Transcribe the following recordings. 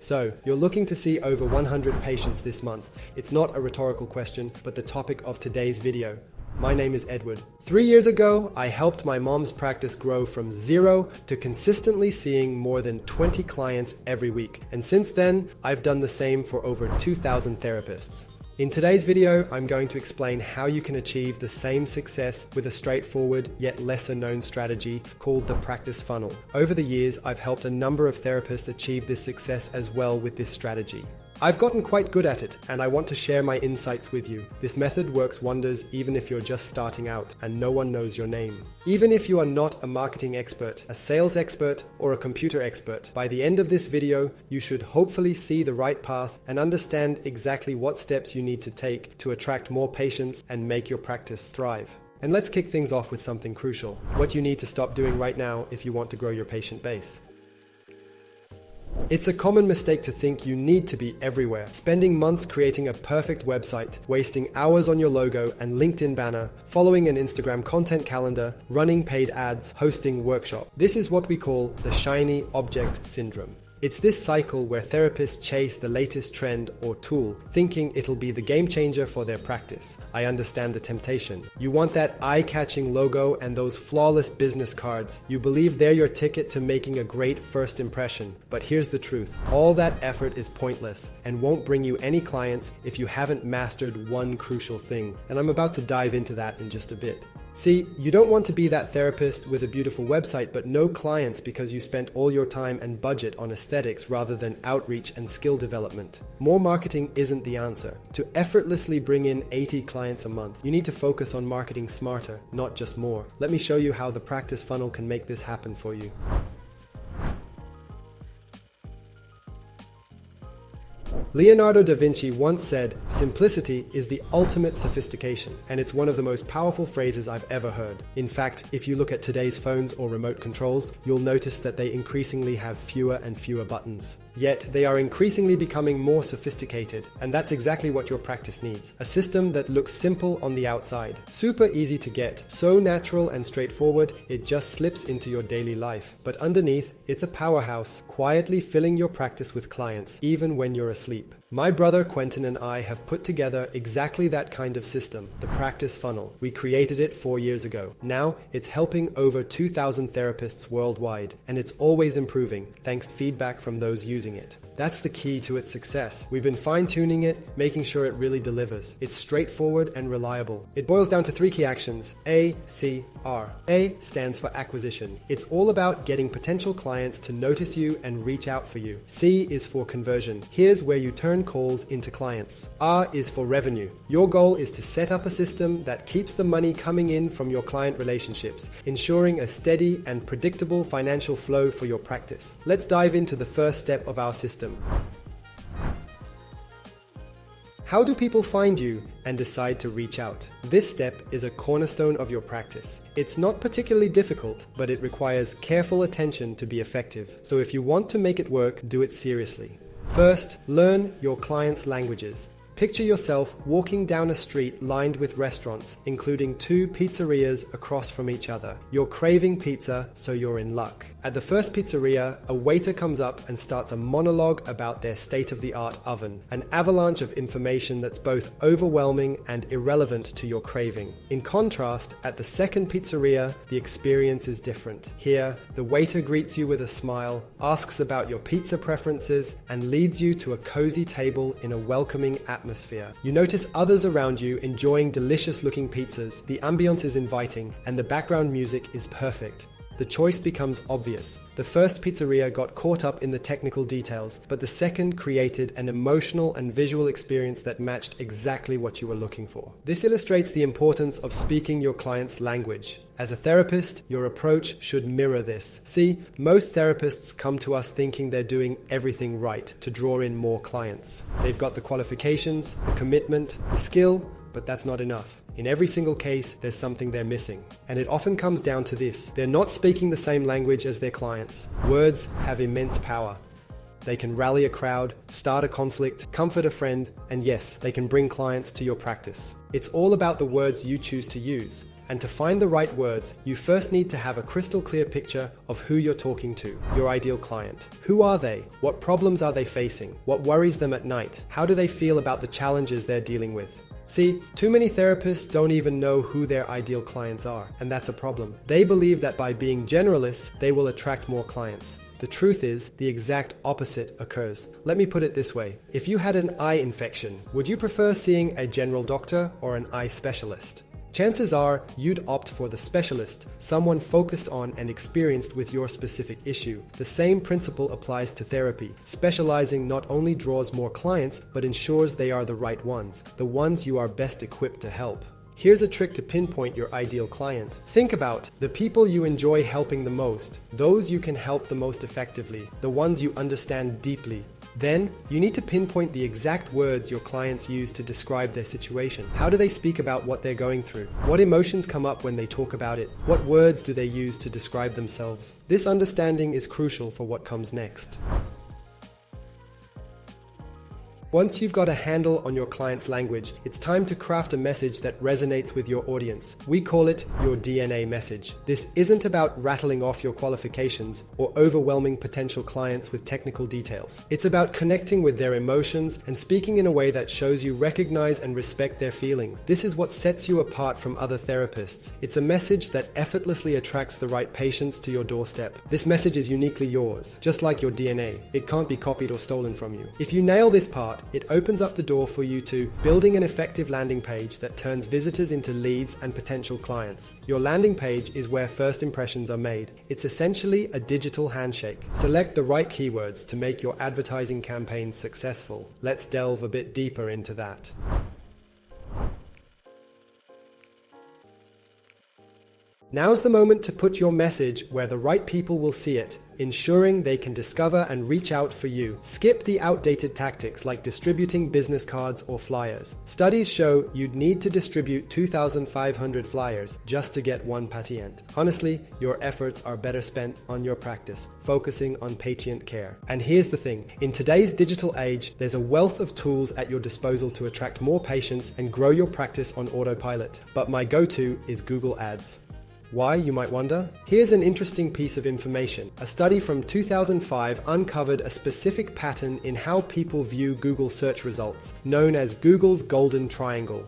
So, you're looking to see over 100 patients this month. It's not a rhetorical question, but the topic of today's video. My name is Edward. 3 years ago, I helped my mom's practice grow from 0 to consistently seeing more than 20 clients every week. And since then, I've done the same for over 2,000 therapists. In today's video, I'm going to explain how you can achieve the same success with a straightforward yet lesser known strategy called the practice funnel. Over the years, I've helped a number of therapists achieve this success as well with this strategy. I've gotten quite good at it, and I want to share my insights with you. This method works wonders even if you're just starting out and no one knows your name. Even if you are not a marketing expert, a sales expert, or a computer expert, by the end of this video, you should hopefully see the right path and understand exactly what steps you need to take to attract more patients and make your practice thrive. And let's kick things off with something crucial: what you need to stop doing right now if you want to grow your patient base. It's a common mistake to think you need to be everywhere, spending months creating a perfect website, wasting hours on your logo and LinkedIn banner, following an Instagram content calendar, running paid ads, hosting workshops. This is what we call the shiny object syndrome. It's this cycle where therapists chase the latest trend or tool, thinking it'll be the game changer for their practice. I understand the temptation. You want that eye-catching logo and those flawless business cards. You believe they're your ticket to making a great first impression. But here's the truth. All that effort is pointless and won't bring you any clients if you haven't mastered one crucial thing. And I'm about to dive into that in just a bit. See, you don't want to be that therapist with a beautiful website but no clients because you spent all your time and budget on aesthetics rather than outreach and skill development. More marketing isn't the answer. To effortlessly bring in 80 clients a month, you need to focus on marketing smarter, not just more. Let me show you how the practice funnel can make this happen for you. Leonardo da Vinci once said, "Simplicity is the ultimate sophistication," and it's one of the most powerful phrases I've ever heard. In fact, if you look at today's phones or remote controls, you'll notice that they increasingly have fewer and fewer buttons. Yet, they are increasingly becoming more sophisticated, and that's exactly what your practice needs. A system that looks simple on the outside, super easy to get, so natural and straightforward, it just slips into your daily life. But underneath, it's a powerhouse, quietly filling your practice with clients, even when you're asleep. My brother Quentin and I have put together exactly that kind of system, the practice funnel. We created it 4 years ago. Now, it's helping over 2,000 therapists worldwide, and it's always improving, thanks to feedback from those using it. That's the key to its success. We've been fine-tuning it, making sure it really delivers. It's straightforward and reliable. It boils down to 3 key actions: A, C, R. A stands for acquisition. It's all about getting potential clients to notice you and reach out for you. C is for conversion. Here's where you turn calls into clients. R is for revenue. Your goal is to set up a system that keeps the money coming in from your client relationships, ensuring a steady and predictable financial flow for your practice. Let's dive into the first step of our system. How do people find you and decide to reach out? This step is a cornerstone of your practice. It's not particularly difficult, but it requires careful attention to be effective. So if you want to make it work, do it seriously. First, learn your clients' languages. Picture yourself walking down a street lined with restaurants, including 2 pizzerias across from each other. You're craving pizza, so you're in luck. At the first pizzeria, a waiter comes up and starts a monologue about their state-of-the-art oven, an avalanche of information that's both overwhelming and irrelevant to your craving. In contrast, at the second pizzeria, the experience is different. Here, the waiter greets you with a smile, asks about your pizza preferences, and leads you to a cozy table in a welcoming atmosphere. You notice others around you enjoying delicious-looking pizzas, the ambience is inviting, and the background music is perfect. The choice becomes obvious. The first pizzeria got caught up in the technical details, but the second created an emotional and visual experience that matched exactly what you were looking for. This illustrates the importance of speaking your client's language. As a therapist, your approach should mirror this. See, most therapists come to us thinking they're doing everything right to draw in more clients. They've got the qualifications, the commitment, the skill, but that's not enough. In every single case, there's something they're missing. And it often comes down to this: they're not speaking the same language as their clients. Words have immense power. They can rally a crowd, start a conflict, comfort a friend, and yes, they can bring clients to your practice. It's all about the words you choose to use. And to find the right words, you first need to have a crystal clear picture of who you're talking to, your ideal client. Who are they? What problems are they facing? What worries them at night? How do they feel about the challenges they're dealing with? See, too many therapists don't even know who their ideal clients are, and that's a problem. They believe that by being generalists, they will attract more clients. The truth is, the exact opposite occurs. Let me put it this way. If you had an eye infection, would you prefer seeing a general doctor or an eye specialist? Chances are you'd opt for the specialist, someone focused on and experienced with your specific issue. The same principle applies to therapy. Specializing not only draws more clients, but ensures they are the right ones, the ones you are best equipped to help. Here's a trick to pinpoint your ideal client. Think about the people you enjoy helping the most, those you can help the most effectively, the ones you understand deeply. Then, you need to pinpoint the exact words your clients use to describe their situation. How do they speak about what they're going through? What emotions come up when they talk about it? What words do they use to describe themselves? This understanding is crucial for what comes next. Once you've got a handle on your client's language, it's time to craft a message that resonates with your audience. We call it your DNA message. This isn't about rattling off your qualifications or overwhelming potential clients with technical details. It's about connecting with their emotions and speaking in a way that shows you recognize and respect their feeling. This is what sets you apart from other therapists. It's a message that effortlessly attracts the right patients to your doorstep. This message is uniquely yours, just like your DNA. It can't be copied or stolen from you. If you nail this part, it opens up the door for you to building an effective landing page that turns visitors into leads and potential clients. Your landing page is where first impressions are made. It's essentially a digital handshake. Select the right keywords to make your advertising campaign successful. Let's delve a bit deeper into that. Now's the moment to put your message where the right people will see it, ensuring they can discover and reach out for you. Skip the outdated tactics like distributing business cards or flyers. Studies show you'd need to distribute 2,500 flyers just to get one patient. Honestly, your efforts are better spent on your practice, focusing on patient care. And here's the thing, in today's digital age, there's a wealth of tools at your disposal to attract more patients and grow your practice on autopilot. But my go-to is Google Ads. Why, you might wonder? Here's an interesting piece of information. A study from 2005 uncovered a specific pattern in how people view Google search results, known as Google's Golden Triangle.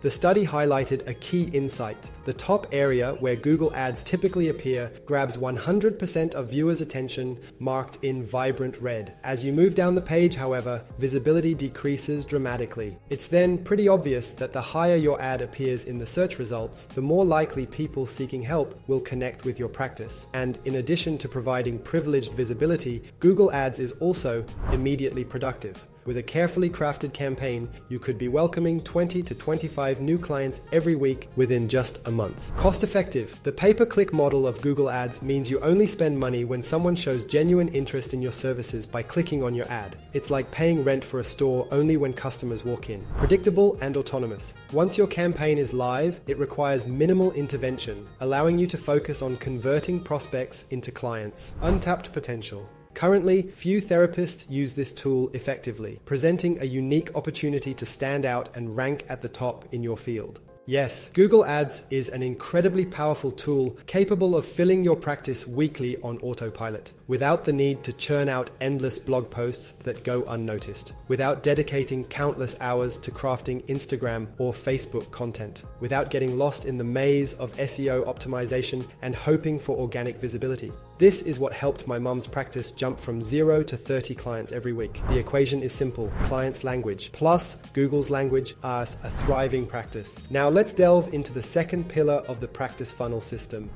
The study highlighted a key insight. The top area where Google Ads typically appear grabs 100% of viewers' attention, marked in vibrant red. As you move down the page, however, visibility decreases dramatically. It's then pretty obvious that the higher your ad appears in the search results, the more likely people seeking help will connect with your practice. And in addition to providing privileged visibility, Google Ads is also immediately productive. With a carefully crafted campaign, you could be welcoming 20 to 25 new clients every week within just a month. Cost effective. The pay-per-click model of Google Ads means you only spend money when someone shows genuine interest in your services by clicking on your ad. It's like paying rent for a store only when customers walk in. Predictable and autonomous. Once your campaign is live, it requires minimal intervention, allowing you to focus on converting prospects into clients. Untapped potential. Currently, few therapists use this tool effectively, presenting a unique opportunity to stand out and rank at the top in your field. Yes, Google Ads is an incredibly powerful tool capable of filling your practice weekly on autopilot, without the need to churn out endless blog posts that go unnoticed, without dedicating countless hours to crafting Instagram or Facebook content, without getting lost in the maze of SEO optimization and hoping for organic visibility. This is what helped my mum's practice jump from 0 to 30 clients every week. The equation is simple: client's language plus Google's language as a thriving practice. Now let's delve into the second pillar of the practice funnel system.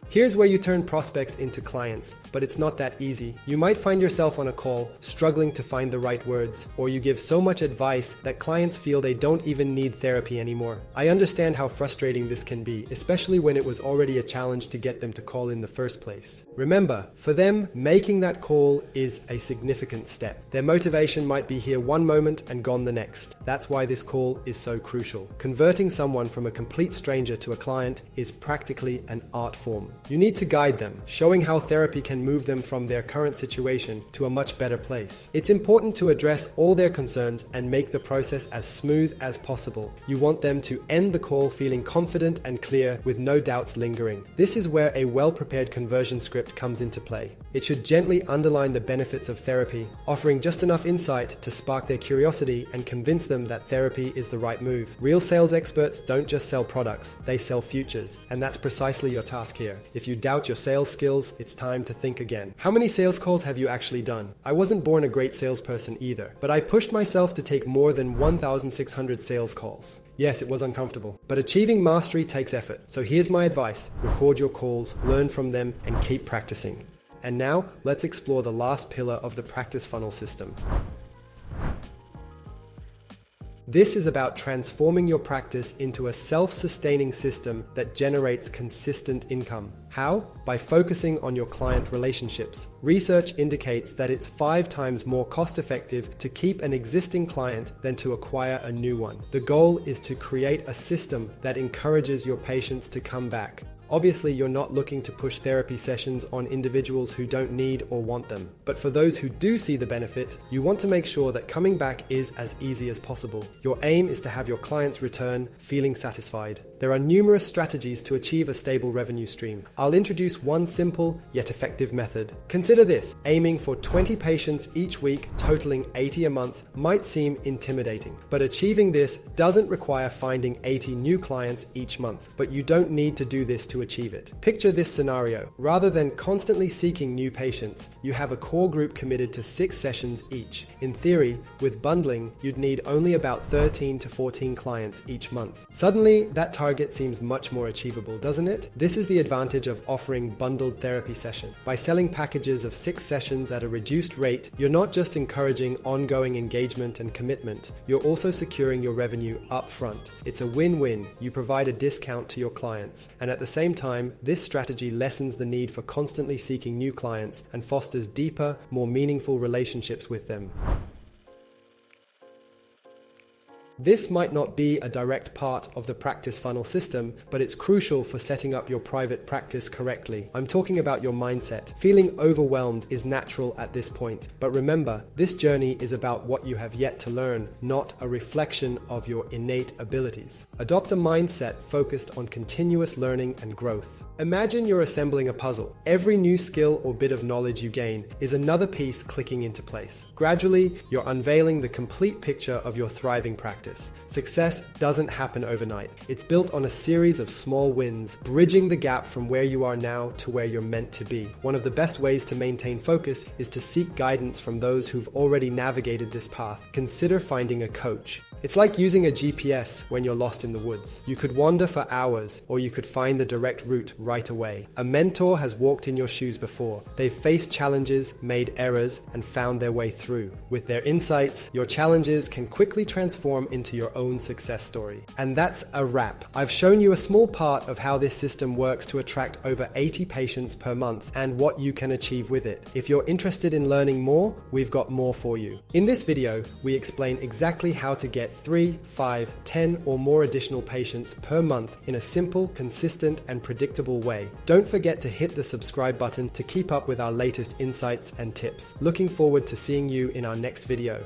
Here's where you turn prospects into clients, but it's not that easy. You might find yourself on a call, struggling to find the right words, or you give so much advice that clients feel they don't even need therapy anymore. I understand how frustrating this can be, especially when it was already a challenge to get them to call in the first place. Remember, for them, making that call is a significant step. Their motivation might be here one moment and gone the next. That's why this call is so crucial. Converting someone from a complete stranger to a client is practically an art form. You need to guide them, showing how therapy can move them from their current situation to a much better place. It's important to address all their concerns and make the process as smooth as possible. You want them to end the call feeling confident and clear with no doubts lingering. This is where a well-prepared conversion script comes into play. It should gently underline the benefits of therapy, offering just enough insight to spark their curiosity and convince them that therapy is the right move. Real sales experts don't just sell products, they sell futures, and that's precisely your task here. If you doubt your sales skills, it's time to think again. How many sales calls have you actually done? I wasn't born a great salesperson either, but I pushed myself to take more than 1,600 sales calls. Yes, it was uncomfortable, but achieving mastery takes effort. So here's my advice: record your calls, learn from them, and keep practicing. And now, let's explore the last pillar of the practice funnel system. This is about transforming your practice into a self-sustaining system that generates consistent income. How? By focusing on your client relationships. Research indicates that it's 5 times more cost-effective to keep an existing client than to acquire a new one. The goal is to create a system that encourages your patients to come back. Obviously, you're not looking to push therapy sessions on individuals who don't need or want them. But for those who do see the benefit, you want to make sure that coming back is as easy as possible. Your aim is to have your clients return feeling satisfied. There are numerous strategies to achieve a stable revenue stream. I'll introduce one simple yet effective method. Consider this: aiming for 20 patients each week, totaling 80 a month, might seem intimidating. But achieving this doesn't require finding 80 new clients each month. But you don't need to do this to achieve it. Picture this scenario. Rather than constantly seeking new patients, you have a core group committed to 6 sessions each. In theory, with bundling, you'd need only about 13 to 14 clients each month. Suddenly, that target seems much more achievable, doesn't it? This is the advantage of offering bundled therapy session. By selling packages of 6 sessions at a reduced rate, you're not just encouraging ongoing engagement and commitment, you're also securing your revenue up front. It's a win-win. You provide a discount to your clients, and at the same time, this strategy lessens the need for constantly seeking new clients and fosters deeper, more meaningful relationships with them. This might not be a direct part of the practice funnel system, but it's crucial for setting up your private practice correctly. I'm talking about your mindset. Feeling overwhelmed is natural at this point, but remember, this journey is about what you have yet to learn, not a reflection of your innate abilities. Adopt a mindset focused on continuous learning and growth. Imagine you're assembling a puzzle. Every new skill or bit of knowledge you gain is another piece clicking into place. Gradually, you're unveiling the complete picture of your thriving practice. Success doesn't happen overnight. It's built on a series of small wins, bridging the gap from where you are now to where you're meant to be. One of the best ways to maintain focus is to seek guidance from those who've already navigated this path. Consider finding a coach. It's like using a GPS when you're lost in the woods. You could wander for hours, or you could find the direct route right away. A mentor has walked in your shoes before. They've faced challenges, made errors, and found their way through. With their insights, your challenges can quickly transform into your own success story. And that's a wrap. I've shown you a small part of how this system works to attract over 80 patients per month and what you can achieve with it. If you're interested in learning more, we've got more for you. In this video, we explain exactly how to get 3, 5, 10 or more additional patients per month in a simple, consistent, and predictable way. Don't forget to hit the subscribe button to keep up with our latest insights and tips. Looking forward to seeing you in our next video.